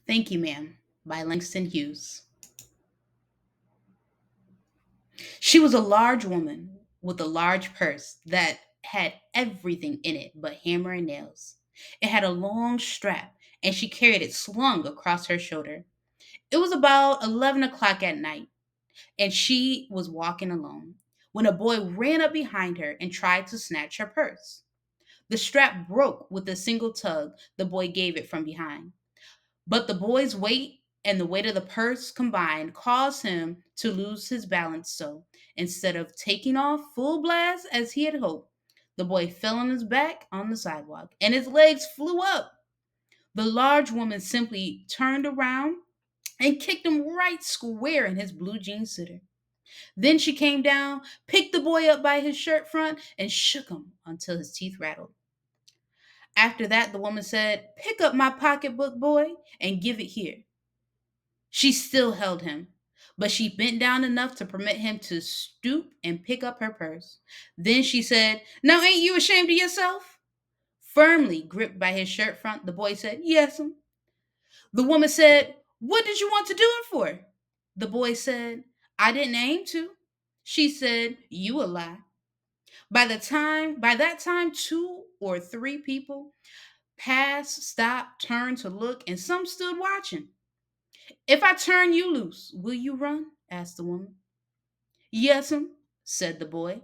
Thank You, Ma'am by Langston Hughes. She was a large woman with a large purse that had everything in it but hammer and nails. It had a long strap, and she carried it slung across her shoulder. It was about 11 o'clock at night, and she was walking alone when a boy ran up behind her and tried to snatch her purse. The strap broke with a single tug the boy gave it from behind. But the boy's weight and the weight of the purse combined caused him to lose his balance. So instead of taking off full blast as he had hoped, the boy fell on his back on the sidewalk and his legs flew up. The large woman simply turned around and kicked him right square in his blue jean suitor. Then she came down, picked the boy up by his shirt front, and shook him until his teeth rattled. After that, the woman said, "Pick up my pocketbook, boy, and give it here." She still held him, but she bent down enough to permit him to stoop and pick up her purse. Then she said, "Now ain't you ashamed of yourself?" Firmly gripped by his shirt front, the boy said, "Yes'm." The woman said, "What did you want to do it for?" The boy said, "I didn't aim to." She said, "You a lie." By that time, two or three people passed, stopped, turned to look, and some stood watching. "If I turn you loose, will you run?" asked the woman. "Yes'm," said the boy.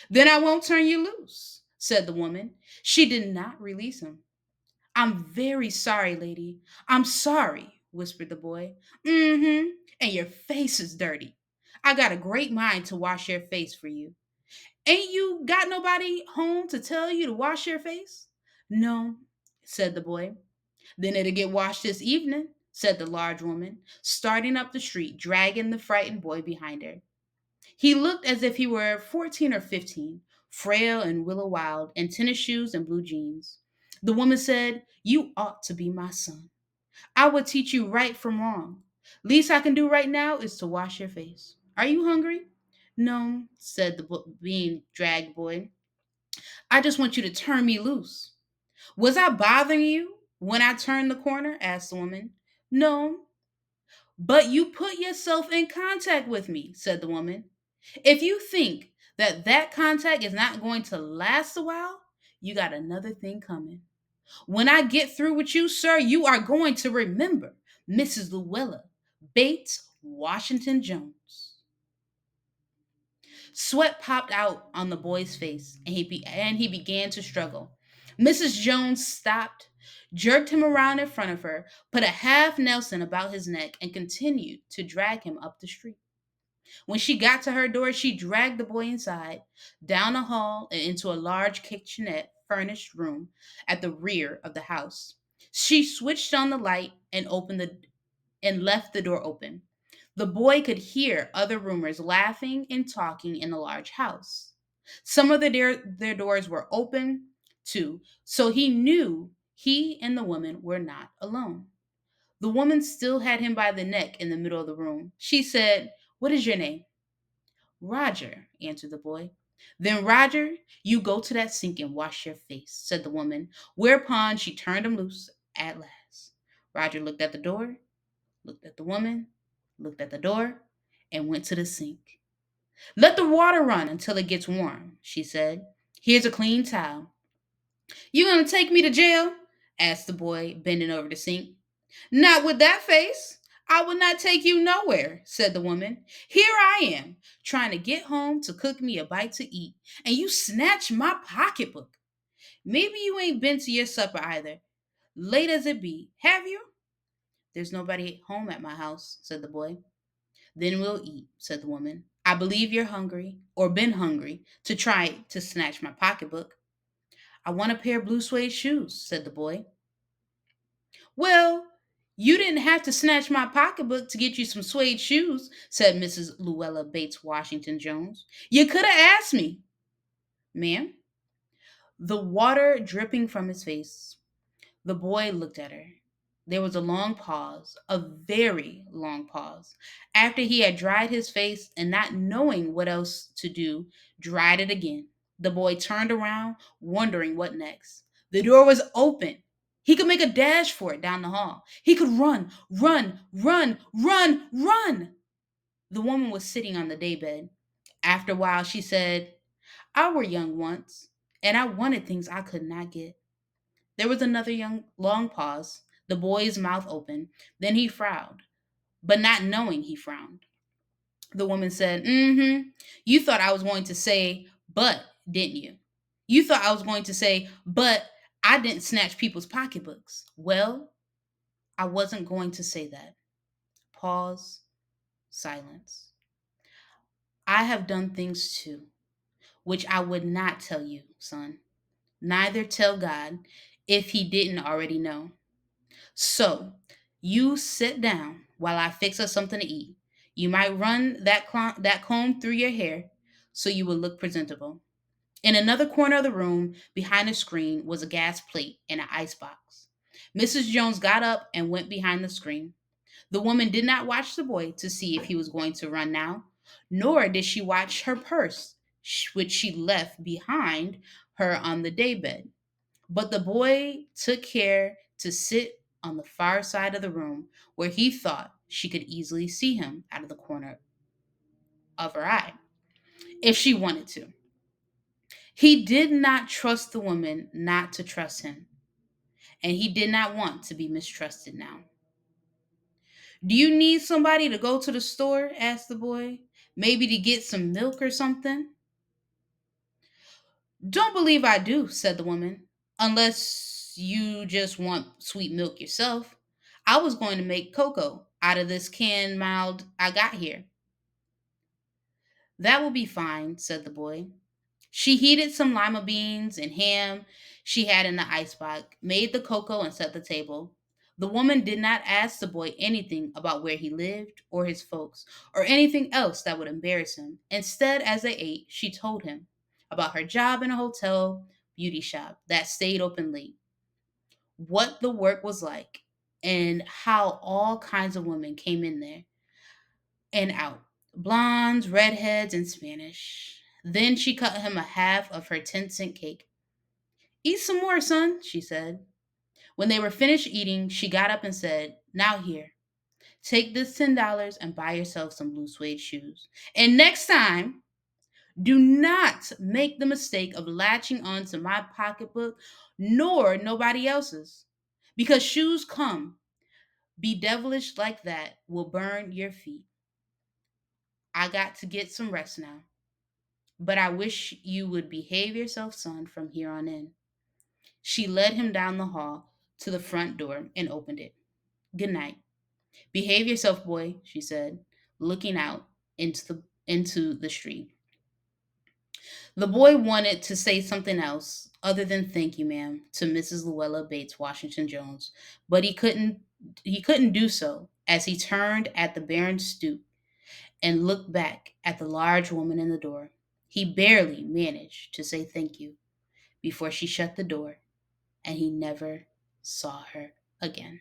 "Then I won't turn you loose," said the woman. She did not release him. "I'm very sorry, lady. I'm sorry," whispered the boy. "Mm-hmm. And your face is dirty. I got a great mind to wash your face for you. Ain't you got nobody home to tell you to wash your face?" "No," said the boy. "Then it'll get washed this evening," said the large woman, starting up the street, dragging the frightened boy behind her. He looked as if he were 14 or 15, frail and willow wild, in tennis shoes and blue jeans. The woman said, "You ought to be my son. I would teach you right from wrong. Least I can do right now is to wash your face. Are you hungry?" "No," said the being dragged boy. "I just want you to turn me loose." "Was I bothering you when I turned the corner?" asked the woman. "No." "But you put yourself in contact with me," said the woman. "If you think that contact is not going to last a while, you got another thing coming. When I get through with you, sir, you are going to remember Mrs. Luella Bates Washington Jones." Sweat popped out on the boy's face, and he began to struggle. Mrs. Jones stopped, jerked him around in front of her, put a half Nelson about his neck, and continued to drag him up the street. When she got to her door, she dragged the boy inside, down a hall, and into a large kitchenette furnished room at the rear of the house. She switched on the light and left the door open. The boy could hear other roomers laughing and talking in the large house. Some of their doors were open too, so he knew he and the woman were not alone. The woman still had him by the neck in the middle of the room. She said, "What is your name?" "Roger," answered the boy. "Then, Roger, you go to that sink and wash your face," said the woman, whereupon she turned him loose at last. Roger looked at the door, looked at the woman, looked at the door, and went to the sink. "Let the water run until it gets warm," she said. "Here's a clean towel." "You gonna take me to jail?" asked the boy, bending over the sink. "Not with that face. I would not take you nowhere," said the woman. "Here I am, trying to get home to cook me a bite to eat, and you snatch my pocketbook. Maybe you ain't been to your supper either, late as it be. Have you?" "There's nobody home at my house," said the boy. "Then we'll eat," said the woman. "I believe you're hungry, or been hungry, to try to snatch my pocketbook." "I want a pair of blue suede shoes," said the boy. "Well, you didn't have to snatch my pocketbook to get you some suede shoes," said Mrs. Luella Bates Washington Jones. "You could have asked me." "Ma'am?" The water dripping from his face. The boy looked at her. There was a long pause, a very long pause. After he had dried his face and not knowing what else to do, dried it again. The boy turned around, wondering what next. The door was open. He could make a dash for it down the hall. He could run, run, run, run, run. The woman was sitting on the daybed. After a while, she said, I were young once, and I wanted things I could not get. There was another long pause, the boy's mouth open. Then he frowned, but not knowing he frowned. The woman said, You thought I was going to say, but, didn't you? You thought I was going to say, but I didn't snatch people's pocketbooks. Well, I wasn't going to say that. Pause, silence. I have done things too, which I would not tell you, son. Neither tell God if he didn't already know. So, you sit down while I fix us something to eat. You might run that comb through your hair so you will look presentable. In another corner of the room, behind the screen, was a gas plate and an ice box. Mrs. Jones got up and went behind the screen. The woman did not watch the boy to see if he was going to run now, nor did she watch her purse, which she left behind her on the daybed. But the boy took care to sit on the far side of the room where he thought she could easily see him out of the corner of her eye, if she wanted to. He did not trust the woman not to trust him, and he did not want to be mistrusted now. Do you need somebody to go to the store? Asked the boy. Maybe to get some milk or something? Don't believe I do, said the woman, unless you just want sweet milk yourself. I was going to make cocoa out of this canned mild I got here. That will be fine, said the boy. She heated some lima beans and ham she had in the icebox, made the cocoa, and set the table. The woman did not ask the boy anything about where he lived or his folks or anything else that would embarrass him. Instead, as they ate, she told him about her job in a hotel beauty shop that stayed open late, what the work was like, and how all kinds of women came in there and out, blondes, redheads, and Spanish. Then she cut him a half of her 10-cent cake. Eat some more, son, she said. When they were finished eating, she got up and said, Now here, take this $10 and buy yourself some blue suede shoes. And next time, do not make the mistake of latching onto my pocketbook nor nobody else's. Because shoes come, be devilish like that, will burn your feet. I got to get some rest now. But I wish you would behave yourself, son, from here on in. She led him down the hall to the front door and opened it. Good night. Behave yourself, boy, she said, looking out into the street. The boy wanted to say something else other than thank you, ma'am, to Mrs. Luella Bates Washington Jones, but he couldn't do so as he turned at the barren stoop and looked back at the large woman in the door. He barely managed to say thank you before she shut the door and he never saw her again.